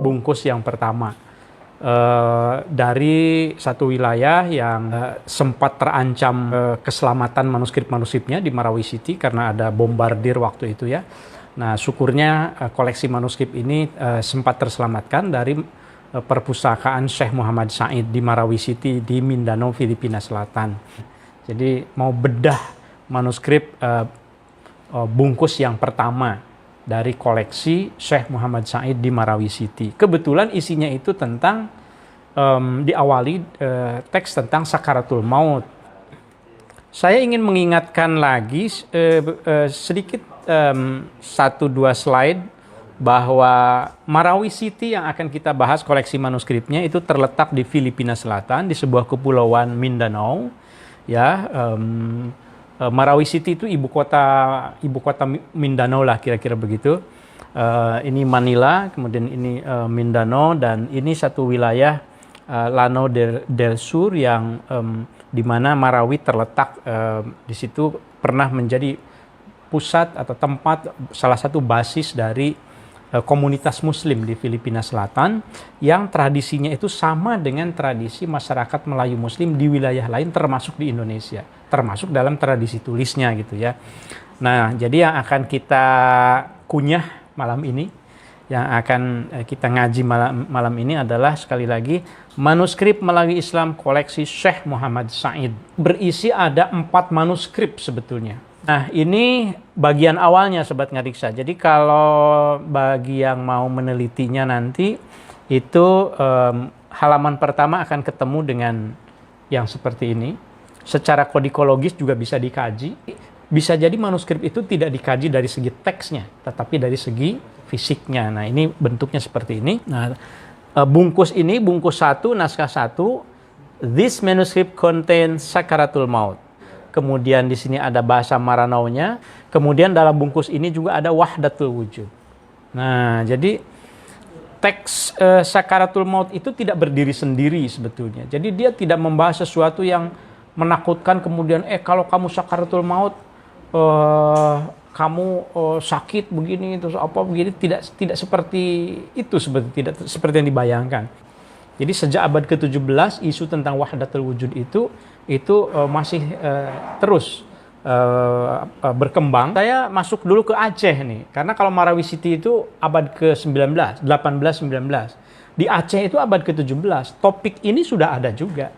Bungkus yang pertama dari satu wilayah yang sempat terancam keselamatan manuskrip-manuskripnya di Marawi City karena ada bombardir waktu itu ya. Nah, syukurnya koleksi manuskrip ini sempat terselamatkan dari perpustakaan Syekh Muhammad Said di Marawi City di Mindanao, Filipina Selatan. Jadi mau bedah manuskrip bungkus yang pertama dari koleksi Syekh Muhammad Said di Marawi City. Kebetulan isinya itu tentang diawali teks tentang sakaratul maut. Saya ingin mengingatkan lagi sedikit 1-2 slide bahwa Marawi City yang akan kita bahas koleksi manuskripnya itu terletak di Filipina Selatan di sebuah kepulauan Mindanao. Ya, Marawi City itu ibu kota Mindanao lah kira-kira begitu. Ini Manila, kemudian ini Mindanao, dan ini satu wilayah Lanao del Sur yang di mana Marawi terletak di situ pernah menjadi pusat atau tempat salah satu basis dari komunitas Muslim di Filipina Selatan yang tradisinya itu sama dengan tradisi masyarakat Melayu Muslim di wilayah lain termasuk di Indonesia, termasuk dalam tradisi tulisnya gitu ya. Nah, jadi yang akan kita kunyah malam ini, yang akan kita ngaji malam ini adalah sekali lagi manuskrip Melayu Islam koleksi Syekh Muhammad Said. Berisi ada 4 manuskrip sebetulnya. Nah, ini bagian awalnya Sobat Ngariksa. Jadi kalau bagi yang mau menelitinya nanti, itu halaman pertama akan ketemu dengan yang seperti ini. Secara kodikologis juga bisa dikaji. Bisa jadi manuskrip itu tidak dikaji dari segi teksnya, tetapi dari segi fisiknya. Nah, ini bentuknya seperti ini. Nah, bungkus ini, bungkus 1, naskah 1, this manuscript contains sakaratul maut. Kemudian di sini ada bahasa Maranao-nya. Kemudian dalam bungkus ini juga ada wahdatul wujud. Nah, jadi teks sakaratul maut itu tidak berdiri sendiri sebetulnya. Jadi dia tidak membahas sesuatu yang menakutkan kemudian kalau kamu sakaratul maut kamu sakit begini terus apa begini, tidak seperti itu sebetulnya, tidak seperti yang dibayangkan. Jadi sejak abad ke-17 isu tentang wahdatul wujud itu masih terus berkembang. Saya masuk dulu ke Aceh nih, karena kalau Marawi City itu abad ke-19, 18, 19. Di Aceh itu abad ke-17, topik ini sudah ada juga.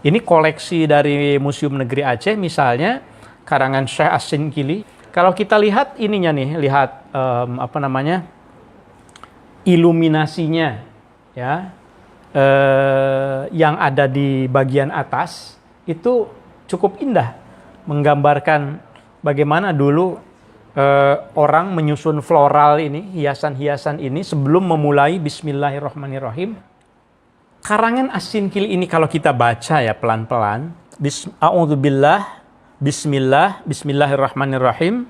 Ini koleksi dari Museum Negeri Aceh misalnya, karangan Syekh As-Sinkili. Kalau kita lihat ininya nih, lihat iluminasinya ya. Yang ada di bagian atas itu cukup indah, menggambarkan bagaimana dulu orang menyusun floral ini, hiasan-hiasan ini sebelum memulai Bismillahirrahmanirrahim. Karangan As-Sinkili ini kalau kita baca ya pelan-pelan, A'udzubillah, Bismillah, Bismillahirrahmanirrahim,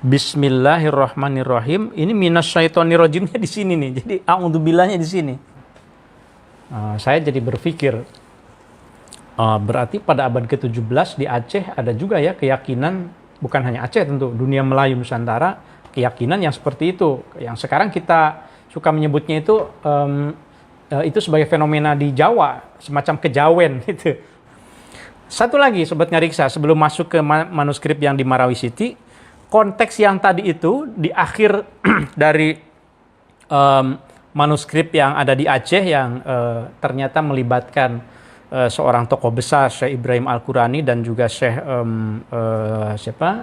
Bismillahirrahmanirrahim. Ini minasyaitonirrajimnya di sini nih. Jadi a'udzubillahnya di sini. Saya jadi berpikir, berarti pada abad ke-17 di Aceh ada juga ya keyakinan, bukan hanya Aceh tentu, dunia Melayu Nusantara, keyakinan yang seperti itu. Yang sekarang kita suka menyebutnya itu sebagai fenomena di Jawa, semacam kejawen gitu. Satu lagi Sobat Ngariksa, sebelum masuk ke manuskrip yang di Marawi City, konteks yang tadi itu di akhir dari manuskrip yang ada di Aceh yang ternyata melibatkan seorang tokoh besar, Syekh Ibrahim Al-Qurani dan juga Syekh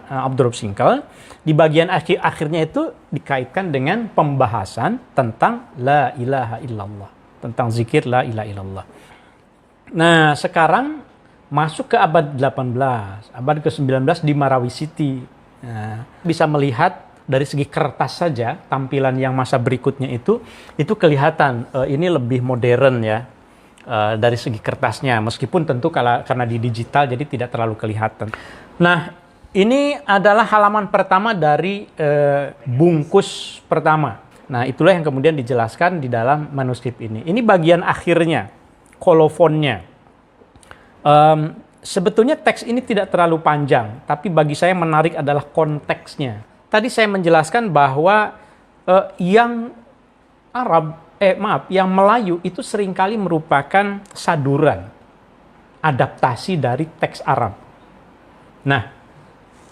Abdurrahman Singkal. Di bagian akhirnya itu dikaitkan dengan pembahasan tentang la ilaha illallah, tentang zikir la ilaha illallah. Nah, sekarang masuk ke abad 18, abad ke-19 di Marawi City. Nah, bisa melihat dari segi kertas saja tampilan yang masa berikutnya itu kelihatan ini lebih modern ya dari segi kertasnya, meskipun tentu karena di digital jadi tidak terlalu kelihatan. Nah, ini adalah halaman pertama dari bungkus pertama. Nah, itulah yang kemudian dijelaskan di dalam manuskrip ini. Ini bagian akhirnya, kolofonnya. sebetulnya teks ini tidak terlalu panjang, tapi bagi saya menarik adalah konteksnya. Tadi saya menjelaskan bahwa yang yang Melayu itu seringkali merupakan saduran, adaptasi dari teks Arab. Nah,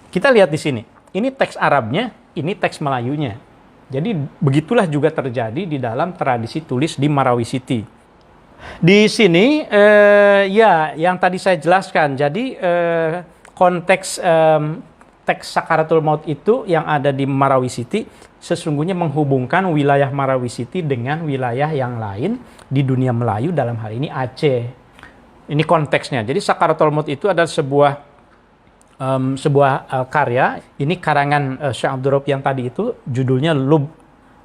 kita lihat di sini. Ini teks Arabnya, ini teks Melayunya. Jadi begitulah juga terjadi di dalam tradisi tulis di Marawi City. Di sini, yang tadi saya jelaskan. Jadi konteks teks Sakaratul Maut itu yang ada di Marawi City sesungguhnya menghubungkan wilayah Marawi City dengan wilayah yang lain di dunia Melayu, dalam hal ini Aceh. Ini konteksnya. Jadi Sakaratul Maut itu adalah sebuah karya. Ini karangan Syekh Abdul Raub yang tadi itu, judulnya Lub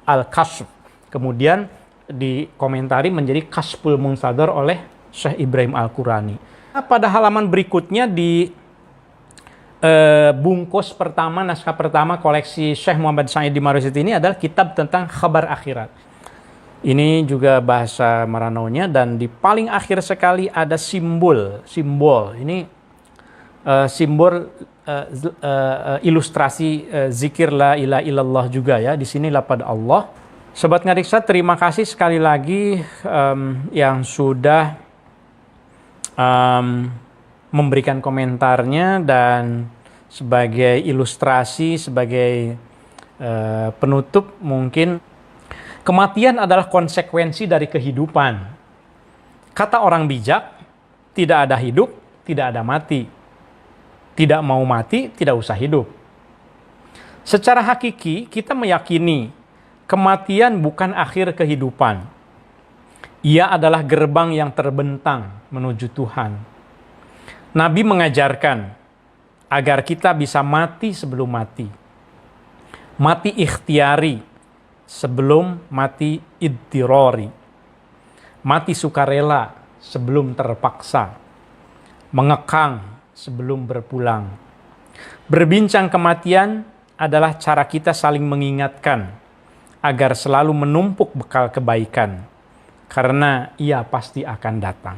al-Kashf. Kemudian dikomentari menjadi Kashful Munsadar oleh Syekh Ibrahim Al-Qurani. Pada halaman berikutnya di bungkus pertama, naskah pertama koleksi Syekh Muhammad Said di Marawi City ini adalah kitab tentang kabar akhirat. Ini juga bahasa Maranaunya, dan di paling akhir sekali ada simbol. Ini simbol ilustrasi zikir la ilaha illallah juga ya. Di sini pada Allah. Sobat Ngadiksa, terima kasih sekali lagi yang sudah memberikan komentarnya, dan sebagai ilustrasi, sebagai penutup mungkin, kematian adalah konsekuensi dari kehidupan. Kata orang bijak, tidak ada hidup, tidak ada mati. Tidak mau mati, tidak usah hidup. Secara hakiki, kita meyakini kematian bukan akhir kehidupan. Ia adalah gerbang yang terbentang menuju Tuhan. Nabi mengajarkan agar kita bisa mati sebelum mati. Mati ikhtiari sebelum mati idtirori. Mati sukarela sebelum terpaksa. Mengekang sebelum berpulang. Berbincang kematian adalah cara kita saling mengingatkan agar selalu menumpuk bekal kebaikan, karena ia pasti akan datang.